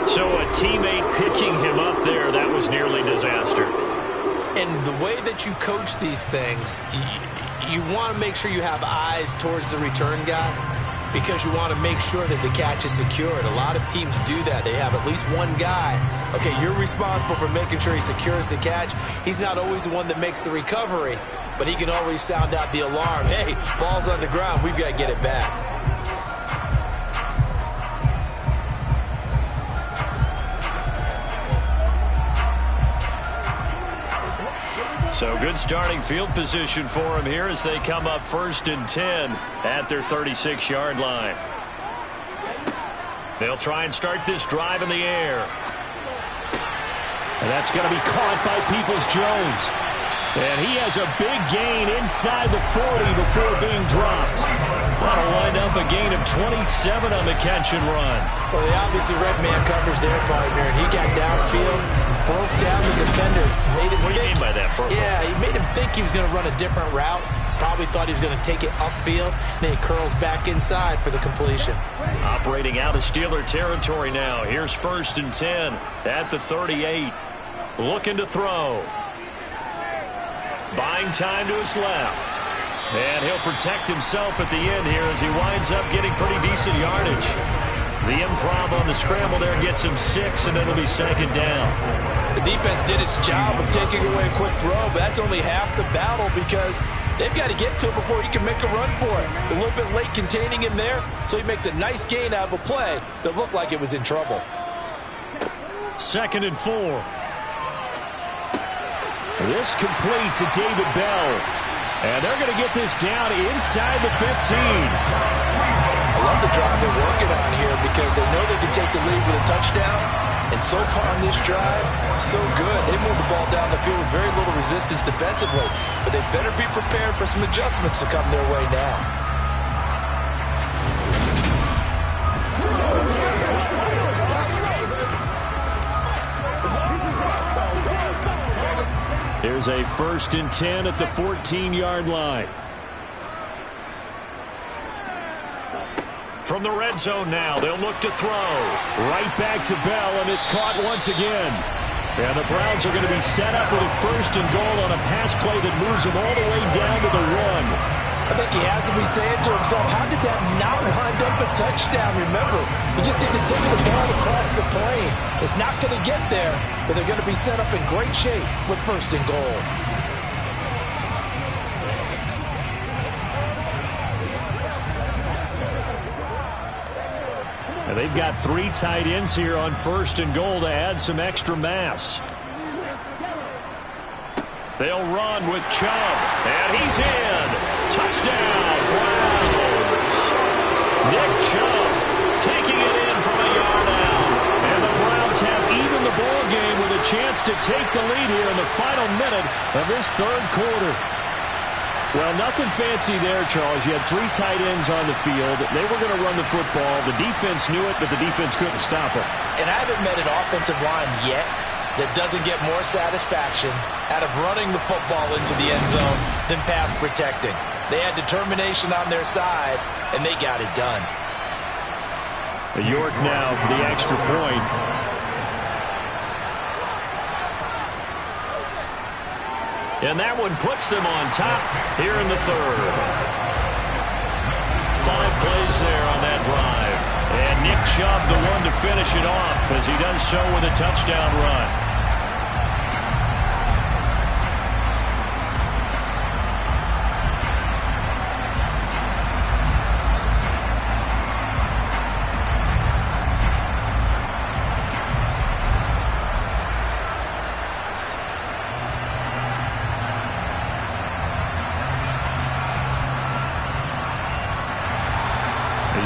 So a teammate picking him up there, that was nearly disaster. And the way that you coach these things, you want to make sure you have eyes towards the return guy because you want to make sure that the catch is secured. A lot of teams do that. They have at least one guy. Okay, you're responsible for making sure he secures the catch. He's not always the one that makes the recovery, but he can always sound out the alarm. Hey, ball's on the ground. We've got to get it back. So good starting field position for him here as they come up 1st and 10 at their 36-yard line. They'll try and start this drive in the air. And that's going to be caught by Peoples-Jones. And he has a big gain inside the 40 before being dropped. That'll wind up a gain of 27 on the catch and run. Well, they obviously read man coverage their partner, and he got downfield, broke down the defender. Made him what do you mean by that, Purple? Yeah, he made him think he was going to run a different route. Probably thought he was going to take it upfield. Then he curls back inside for the completion. Operating out of Steeler territory now. Here's 1st and 10 at the 38. Looking to throw. Buying time to his left. And he'll protect himself at the end here as he winds up getting pretty decent yardage. The improv on the scramble there gets him 6, and it'll be 2nd down. The defense did its job of taking away a quick throw, but that's only half the battle because they've got to get to him before he can make a run for it. A little bit late containing him there, so he makes a nice gain out of a play that looked like it was in trouble. 2nd and 4. This complete to David Bell. And they're going to get this down inside the 15. I love the drive they're working on here because they know they can take the lead with a touchdown. And so far on this drive, so good. They moved the ball down the field with very little resistance defensively. But they better be prepared for some adjustments to come their way now. Here's a 1st and 10 at the 14-yard line. From the red zone now, they'll look to throw. Right back to Bell, and it's caught once again. And the Browns are going to be set up with a 1st and goal on a pass play that moves them all the way down to the 1. I think he has to be saying to himself, how did that not wind up a touchdown? Remember, he just didn't take the ball across the plane. It's not going to get there, but they're going to be set up in great shape with 1st and goal. And they've got 3 tight ends here on 1st and goal to add some extra mass. They'll run with Chubb, and he's in. Touchdown, Browns. Nick Chubb taking it in from a yard out. And the Browns have even the ball game with a chance to take the lead here in the final minute of this 3rd quarter. Well, nothing fancy there, Charles. You had 3 tight ends on the field. They were going to run the football. The defense knew it, but the defense couldn't stop it. And I haven't met an offensive line yet that doesn't get more satisfaction out of running the football into the end zone than pass protecting. They had determination on their side, and they got it done. York now for the extra point. And that one puts them on top here in the 3rd. 5 plays there on that drive. And Nick Chubb, the one to finish it off as he does so with a touchdown run.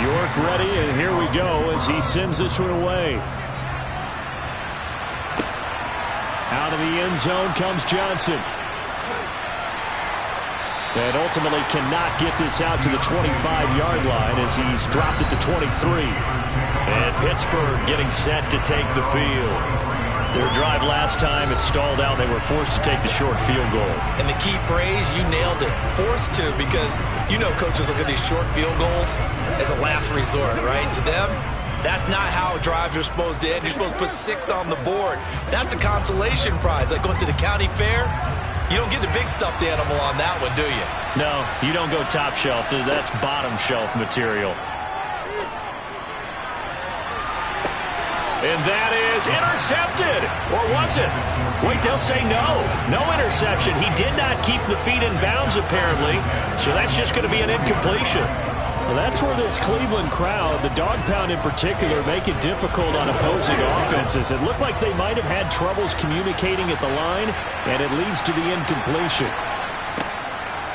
York ready, and here we go as he sends this one away. Out of the end zone comes Johnson. And ultimately cannot get this out to the 25-yard line as he's dropped it to 23. And Pittsburgh getting set to take the field. Their drive last time, it stalled out. They were forced to take the short field goal. And the key phrase, you nailed it. Forced to, because you know coaches look at these short field goals as a last resort, right? To them, that's not how drives are supposed to end. You're supposed to put 6 on the board. That's a consolation prize. Like going to the county fair, you don't get the big stuffed animal on that one, do you? No, you don't go top shelf. That's bottom shelf material. And that is intercepted. Or was it? Wait, they'll say no. No interception. He did not keep the feet in bounds, apparently. So that's just going to be an incompletion. Well, that's where this Cleveland crowd, the dog pound in particular, make it difficult on opposing offenses. It looked like they might have had troubles communicating at the line, and it leads to the incompletion.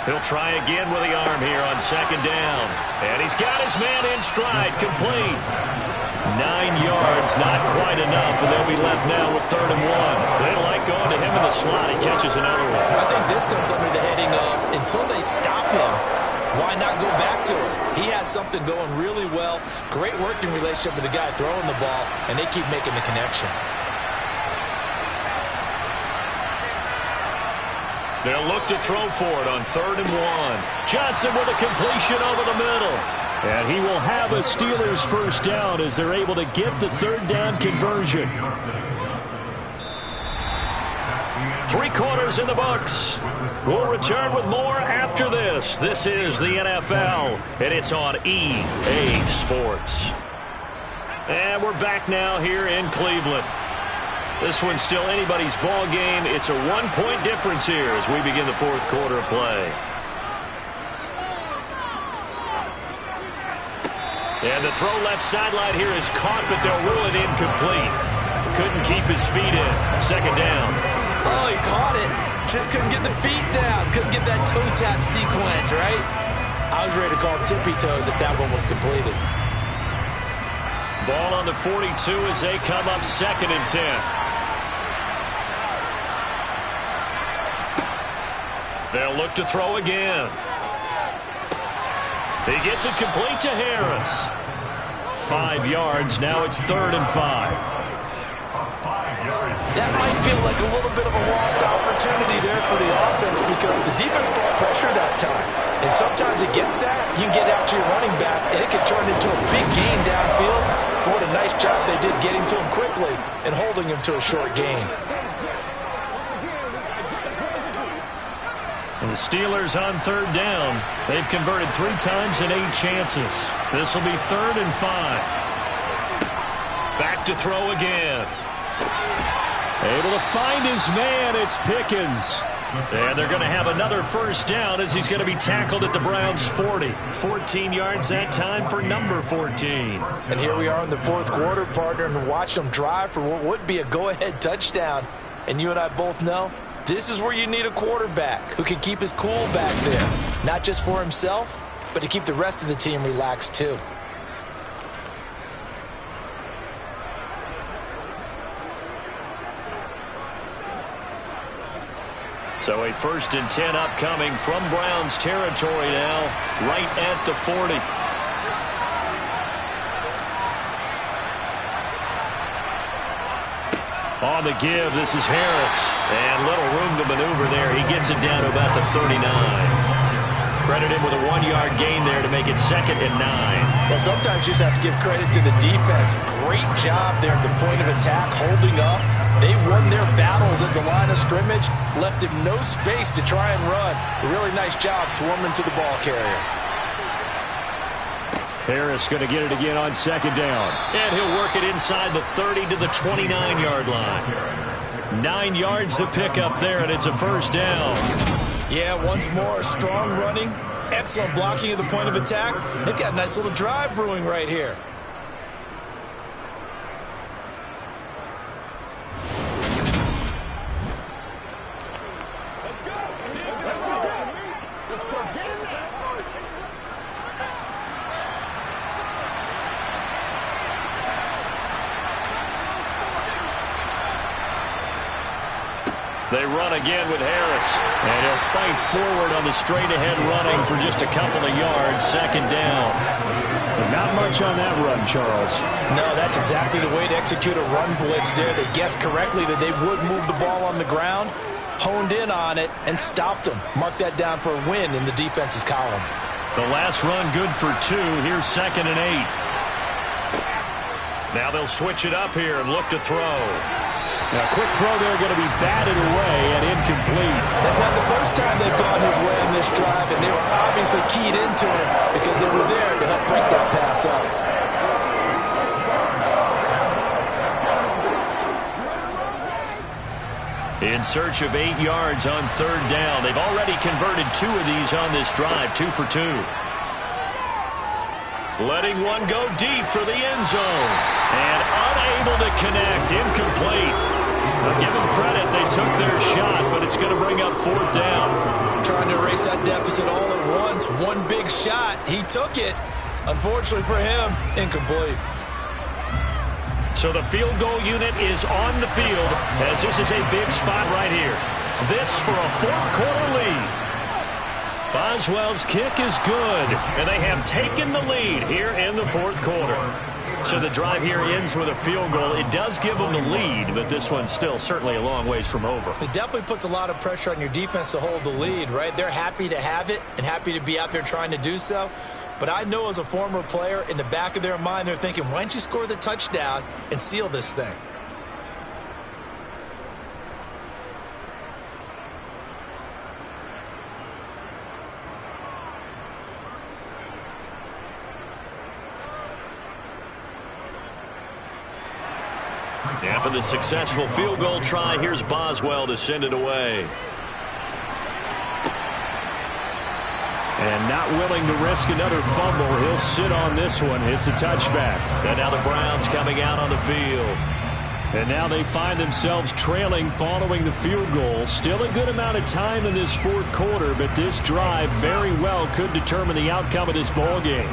He'll try again with the arm here on 2nd down. And he's got his man in stride, complete. 9 yards, not quite enough, and they'll be left now with 3rd and 1. They like going to him in the slot. He catches another one. I think this comes under the heading of, until they stop him, Why not go back to it? He has something going really well. Great working relationship with the guy throwing the ball, and they keep making the connection. They'll look to throw for it on 3rd and 1. Johnson with a completion over the middle. And he will have a Steelers first down as they're able to get the 3rd down conversion. 3 quarters in the books. We'll return with more after this. This is the NFL, and it's on EA Sports. And we're back now here in Cleveland. This one's still anybody's ball game. It's a 1-point difference here as we begin the 4th quarter of play. And the throw left sideline here is caught, but they'll rule it incomplete. Couldn't keep his feet in. 2nd down. Oh, he caught it. Just couldn't get the feet down. Couldn't get that toe tap sequence, right? I was ready to call tippy toes if that one was completed. Ball on the 42 as they come up 2nd and 10. They'll look to throw again. He gets it complete to Harris. 5 yards. Now it's 3rd and 5. That might feel like a little bit of a lost opportunity there for the offense because the defense brought pressure that time. And sometimes against that, you can get out to your running back, and it can turn into a big gain downfield. What a nice job they did getting to him quickly and holding him to a short gain. And the Steelers on 3rd down. They've converted 3 times in 8 chances. This will be 3rd and 5. Back to throw again. Able to find his man. It's Pickens. And they're going to have another first down as he's going to be tackled at the Browns' 40. 14 yards that time for number 14. And here we are in the 4th quarter, partner, and watch them drive for what would be a go-ahead touchdown. And you and I both know this is where you need a quarterback who can keep his cool back there. Not just for himself, but to keep the rest of the team relaxed too. So a 1st and 10 upcoming from Browns territory now, right at the 40. On the give, this is Harris. And little room to maneuver there. He gets it down to about the 39. Credit him with a 1-yard gain there to make it 2nd and 9. Well, sometimes you just have to give credit to the defense. Great job there at the point of attack, holding up. They won their battles at the line of scrimmage, left him no space to try and run. A really nice job swarming to the ball carrier. Harris going to get it again on 2nd down. And he'll work it inside the 30 to the 29-yard line. 9 yards to pick up there, and it's a first down. Yeah, once more, strong running, excellent blocking at the point of attack. They've got a nice little drive brewing right here. They run again with Harris. And he'll fight forward on the straight-ahead running for just a couple of yards. 2nd down. But not much on that run, Charles. No, that's exactly the way to execute a run blitz there. They guessed correctly that they would move the ball on the ground, honed in on it, and stopped them. Mark that down for a win in the defense's column. The last run good for 2. Here's 2nd and 8. Now they'll switch it up here and look to throw. Now, quick throw there, going to be batted away and incomplete. That's not the first time they've gone his way in this drive, and they were obviously keyed into it because they were there to help break that pass up. In search of 8 yards on 3rd down. They've already converted 2 of these on this drive, 2 for 2. Letting one go deep for the end zone. And unable to connect, incomplete. I'll give them credit, they took their shot, but it's going to bring up 4th down. Trying to erase that deficit all at once. One big shot, he took it. Unfortunately for him, incomplete. So the field goal unit is on the field as this is a big spot right here. This for a 4th quarter lead. Boswell's kick is good, and they have taken the lead here in the fourth quarter. So the drive here ends with a field goal. It does give them the lead, but this one's still certainly a long ways from over. It definitely puts a lot of pressure on your defense to hold the lead, right? They're happy to have it and happy to be out there trying to do so. But I know as a former player, in the back of their mind, they're thinking, why don't you score the touchdown and seal this thing? After the successful field goal try, here's Boswell to send it away. And not willing to risk another fumble. He'll sit on this one. It's a touchback. And now the Browns coming out on the field. And now they find themselves trailing following the field goal. Still a good amount of time in this fourth quarter, but this drive very well could determine the outcome of this ball game.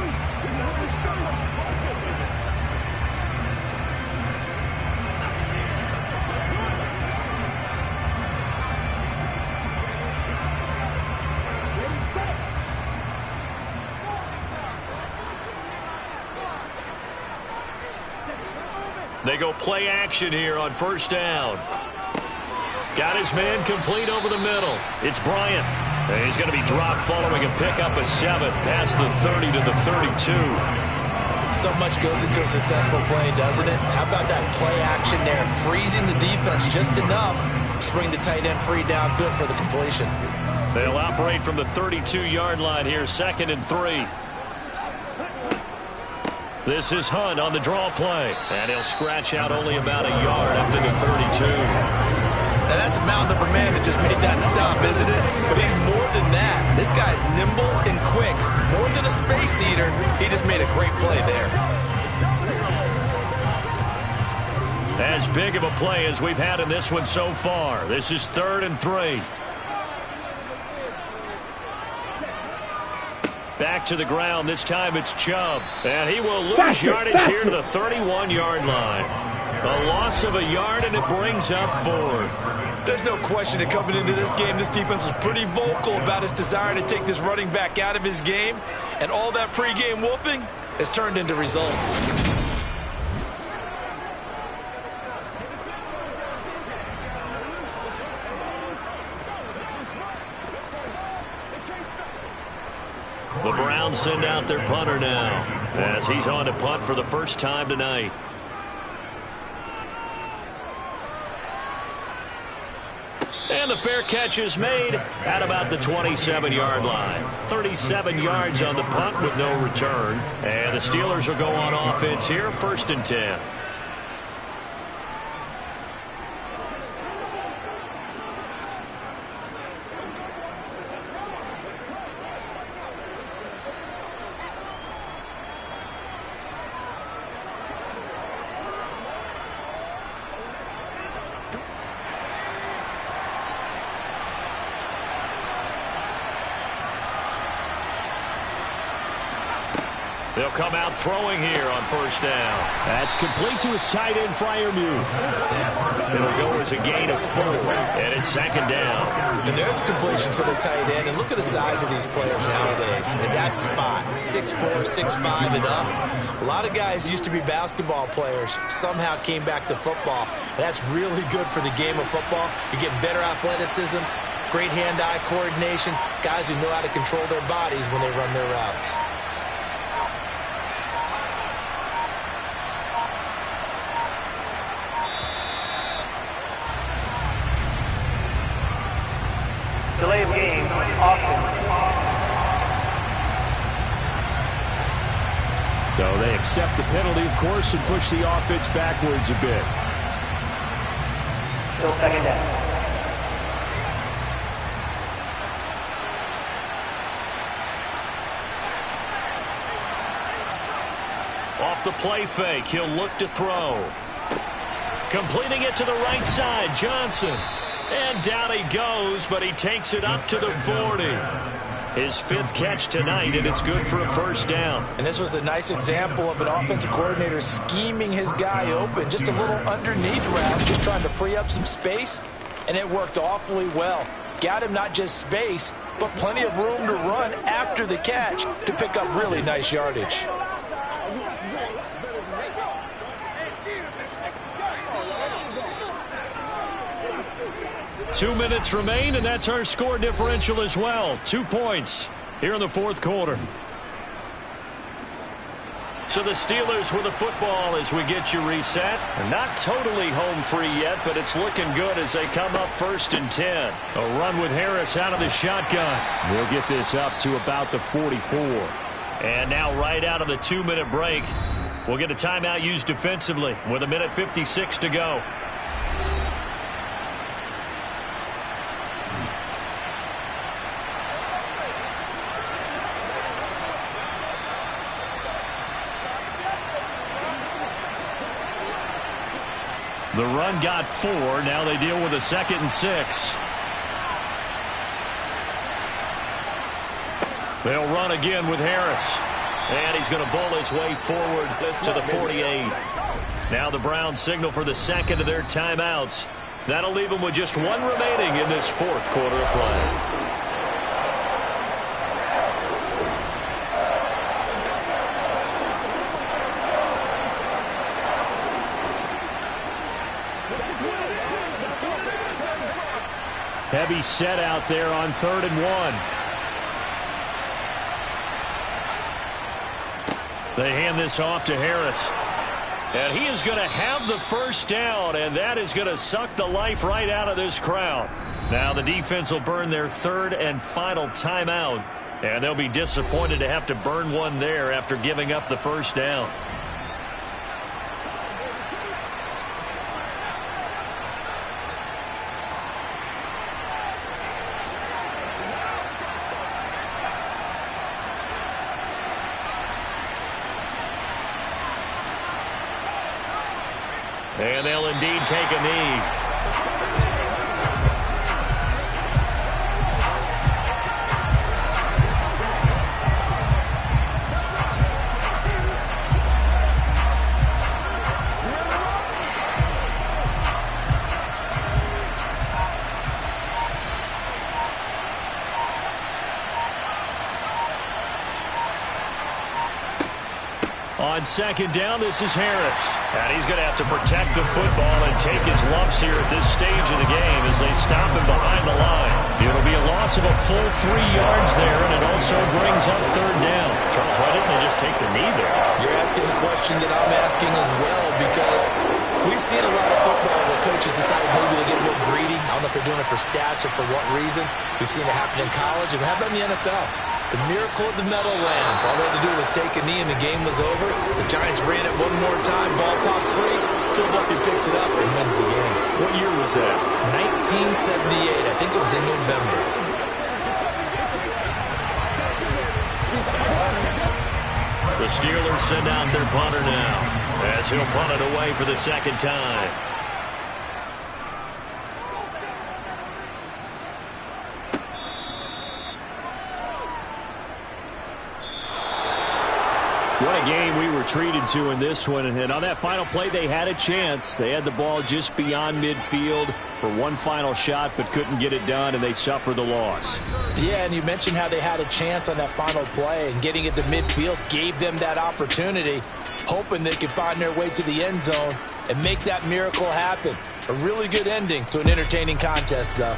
They go play action here on first down. Got his man complete over the middle. It's Bryant. And he's going to be dropped following a pickup of 7 past the 30 to the 32. So much goes into a successful play, doesn't it? How about that play action there? Freezing the defense just enough to bring the tight end free downfield for the completion. They'll operate from the 32-yard line here, 2nd and 3. This is Hunt on the draw play. And he'll scratch out only about a yard up to the 32. Now that's a mountain of a man that just made that stop, isn't it? But he's more than that. This guy's nimble and quick. More than a space eater, he just made a great play there. As big of a play as we've had in this one so far. This is 3rd and 3. Back to the ground. This time it's Chubb. And he will lose yardage here to the 31-yard line. A loss of a yard, and it brings up 4th. There's no question that coming into this game, this defense was pretty vocal about its desire to take this running back out of his game. And all that pregame wolfing has turned into results. The Browns send out their punter now as he's on to punt for the first time tonight. And the fair catch is made at about the 27-yard line. 37 yards on the punt with no return. And the Steelers will go on offense here, 1st and 10. They'll come out throwing here on first down. That's complete to his tight end, Freiermuth. It'll go as a gain of 4, and it's 2nd down. And there's a completion to the tight end. And look at the size of these players nowadays. At that spot, 6'4", 6'5", and up. A lot of guys used to be basketball players, somehow came back to football. And that's really good for the game of football. You're getting better athleticism, great hand-eye coordination, guys who know how to control their bodies when they run their routes. Delay of game, offense. So they accept the penalty, of course, and push the offense backwards a bit. Still 2nd down. Off the play fake, he'll look to throw. Completing it to the right side, Johnson. And down he goes, but he takes it up to the 40. His 5th catch tonight, and it's good for a first down. And this was a nice example of an offensive coordinator scheming his guy open. Just a little underneath route, just trying to free up some space, and it worked awfully well. Got him not just space, but plenty of room to run after the catch to pick up really nice yardage. Two minutes remain, and that's our score differential as well. 2 points here in the fourth quarter. So the Steelers with the football as we get you reset. They're not totally home free yet, but it's looking good as they come up 1st and 10. A run with Harris out of the shotgun. We'll get this up to about the 44. And now right out of the 2-minute break, we'll get a timeout used defensively with 1:56 to go. The run got 4. Now they deal with a 2nd and 6. They'll run again with Harris. And he's going to bowl his way forward to the 48. Now the Browns signal for the 2nd of their timeouts. That'll leave them with just 1 remaining in this 4th quarter of play. Heavy set out there on 3rd and 1. They hand this off to Harris. And he is going to have the first down, and that is going to suck the life right out of this crowd. Now the defense will burn their 3rd and final timeout, and they'll be disappointed to have to burn one there after giving up the first down. And they'll indeed take a knee. On 2nd down, this is Harris. And he's going to have to protect the football and take his lumps here at this stage of the game as they stop him behind the line. It'll be a loss of a full 3 yards there, and it also brings up 3rd down. Charles, why didn't they just take the knee there? You're asking the question that I'm asking as well, because we've seen a lot of football where coaches decide maybe they get a little greedy. I don't know if they're doing it for stats or for what reason. We've seen it happen in college, and how about in the NFL? The miracle of the Meadowlands. All they had to do was take a knee and the game was over. The Giants ran it one more time. Ball popped free. Philadelphia picks it up and wins the game. What year was that? 1978. I think it was in November. The Steelers send out their punter now as he'll punt it away for the 2nd time. What a game we were treated to in this one. And on that final play, they had a chance. They had the ball just beyond midfield for one final shot, but couldn't get it done, and they suffered the loss. Yeah, and you mentioned how they had a chance on that final play, and getting it to midfield gave them that opportunity, hoping they could find their way to the end zone and make that miracle happen. A really good ending to an entertaining contest, though.